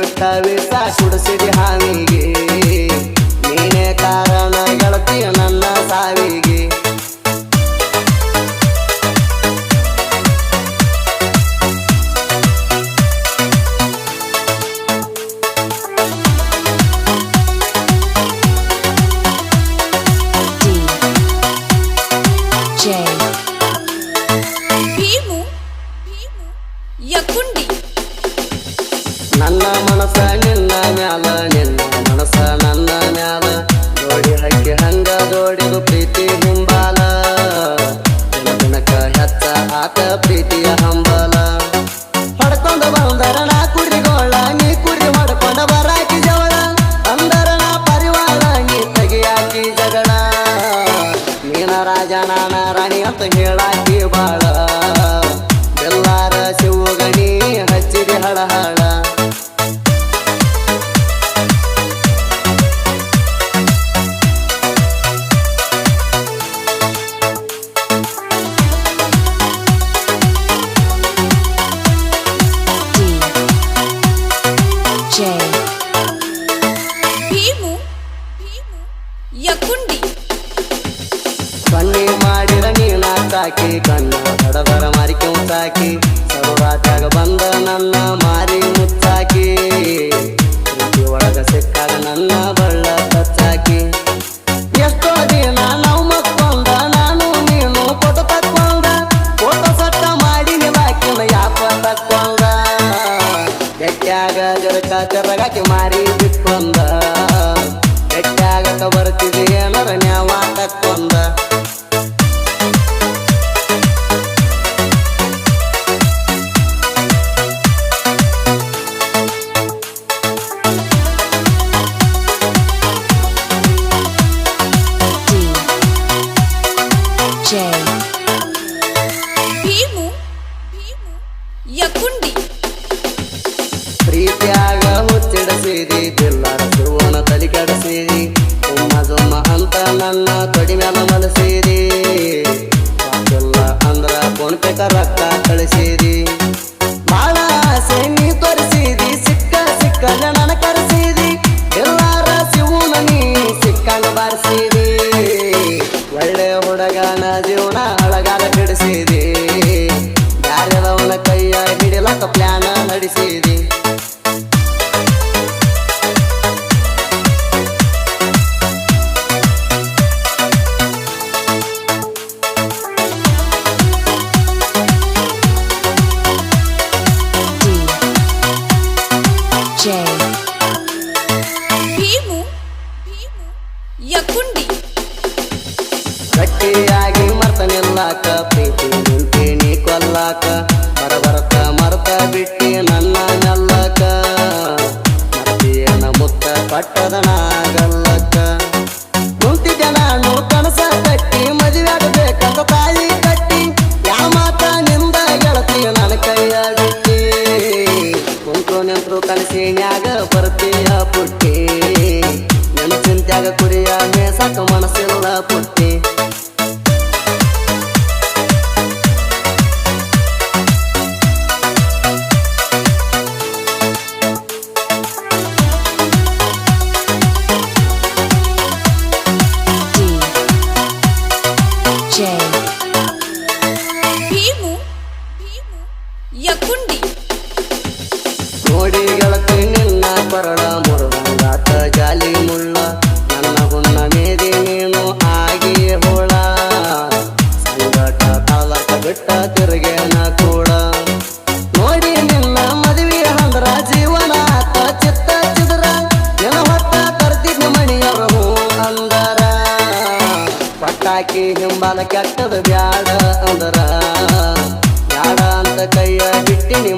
ಬಿಟ್ಟ ವಿಷ ಕುಡಿಸಿದಿ ಹಾವಿಗೆ ನೀನೇ ಕಾರಣ ಗೆಳತಿಯ ನನ್ನ ಸಾವಿಗೆ ನನ್ನ ಮನಸ ನಿನ್ನ ಮ್ಯಾಲ ನಿನ್ನ ಮನಸ ನನ್ನ ಮ್ಯಾಲ ದೋಡಿ ಹಕ್ಕಿ ಹಂಗ ದೋಡಿದು ಪ್ರೀತಿ ಹಿಂಬಾಲ ದಿನಕ ಹೆಚ್ಚ ಆತ ಪ್ರೀತಿಯ ಹಂಬಲ ಹೊಡ್ಕೊಂಡು ಬಂದರ ನಾ ಕುರಿಗೋಳ ನೀ ಕುರಿ ಹೊಡ್ಕೊಂಡ ಬರಾಕಿ ಜವಳ ಅಂದರ ನಾ ಪರಿವಾಳ ನೀ ತೆಗಿಯಾಕಿ ಜಗಳ ನೀನ ರಾಜ ನಾನ ರಾಣಿ ಅಂತ ಹೇಳಾಕಿ ಬಾಳ ಎಲ್ಲಾರ ಶಿವಗಣಿ ಹಚ್ಚಿದಿ ಹಳಹಳ ಕಣ್ಣಿ ಮಾಡಿರ ನೀನ ಸಾಕಿ ಕಣ್ಣ ಬಡಬರ ಮಾರಿಕೆ ಮುಚ್ಚಾಕಿ ಸರ್ವಾತ್ಯಾಗ ಬಂದ ನನ್ನ ಮಾರಿ ಮುಚ್ಚಾಕಿ ಪ್ರೀತಿ ಒಳಗ ಸಿಕ್ಕಾಗ ನನ್ನ ಬಳ್ಳ ಕಚ್ಚಾಕಿ ಎಷ್ಟೋ ದಿನ ನಾವು ಮಕ್ಕೊಂಡ ನಾನು ನೀನು ಫೋಟೋ ತಕ್ಕೊಂಡ ಫೋಟೋ ಸಟ್ಟ ಮಾಡಿ ಬಾಕಿನ ಯಾಪ ತಕ್ಕೊಂಡ ಗಟ್ಟ್ಯಾಗ ಜರಕ ಕರಗಾಕಿ ಮಾರಿ ಬಿಟ್ಕೊಂಡ ಗಟ್ಟ್ಯಾಗಕ ಬರ್ತಿದೆ ಏನರ ನ್ಯಾವ ತಕ್ಕೊಂಡ ಪ್ರೀತಿಯಾಗ ಮುಚ್ಚಿಡಸಿದಿ ದಿಲ್ಲರ ಶಿವನ ತಲಿ ಕೆಡಸಿದಿ ಉಮ್ಮ ಜುಮ್ಮ ಅಂತ ನನ್ನ ತೊಡಿ ಮ್ಯಾಲ ಮಲಸಿದಿ ಇಲ್ಲ ಅಂದ್ರ ಫೋನ್ ಪೇಕ ರೊಕ್ಕ ಕಳಿಸಿದಿ ಬಾಳ ಆಸೆ ನೀ ತೋರಿಸಿದಿ ಸಿಕ್ಕ ಸಿಕ್ಕಲ್ಲ ನನ್ನ ಕರೆಸಿದಿ ಎಲ್ಲಾರ ಶಿವನ ನೀ ಸಿಕ್ಕಂಗ ಬಾರಿಸಿದಿ ಒಳ್ಳೆ ಹುಡುಗನ ಜೀವನ ಅಳಗಾಲ ಕೆಡಿಸಿದಿ ಬ್ಯಾರೆದವನ ಕೈಯ ಹಿಡಿಲಕ್ಕ ಪ್ಲಾನ ನಡೆಸಿದಿ ಗಟ್ಟಿಯಾಗಿ ಮರ್ತನಿಲ್ಲಾಕ ಪ್ರೀತಿ ನಿಂತೀನಿ ಕೊಲ್ಲಾಕ ಬರಬರ್ತ ಮರ್ತ ಬಿಟ್ಟಿ ನನ್ನ ನೆಲ್ಲಕ ಮರ್ತಿಯನ ಮುತ್ತ ಪಟ್ಟದ ನಾಗಲ್ಲಕ್ಕ ಕುಂತಿದ್ದೆ ನಾನು ಕನಸ ಕಟ್ಟಿ ಮದುವೆ ಆಗಬೇಕಂತ ತಾಯಿ ಕಟ್ಟಿ ಯಾವ ಮಾತ ನಿಂದ ಗೆಳತಿ ನನ್ನ ಕೈಯ ಬಿಟ್ಟಿ ಕುಂತು ನಿಂತರು ಕನಸಿನ್ಯಾಗ ಬರ್ತೀಯ ಪುಟ್ಟಿ ನನ್ನ ಚಿಂತ್ಯಾಗ ಕುರಿಯ ಮೇಸಕ ಮನಸ್ಸಿಲ್ಲ ಪುಟ್ಟಿ ನೋಡಿ ಗೆಳತಿ ನಿನ್ನ ಬರಳ ಮುರುಗಂಗಾತ ಜಾಲಿ ಮುಳ್ಳ ನನ್ನ ಹುಣ್ಣ ಮೇದಿ ನೀನು ಆಗಿ ಹೋಳ ಸಂಗಟ ತಾಲಕ ಬಿಟ್ಟ ತಿರುಗೇನ ಕೂಡ ನೋಡಿ ನಿನ್ನ ಮದುವೆ ಅಂದ್ರ ಜೀವನ ಆತ ಚಿತ್ತ ಚಿದ್ರ ನಿನ್ನ ಹೊತ್ತ ತರ್ತಿದ್ನ ಮಣಿಯವರು ಅಂದರ ಪಟಾಕಿ ಹಿಂಬಾಲ ಕೆಟ್ಟದ ಬ್ಯಾಡ ಅಂದರ ಬ್ಯಾಡ ಅಂತ ಕೈಯ ಬಿಟ್ಟಿನಿ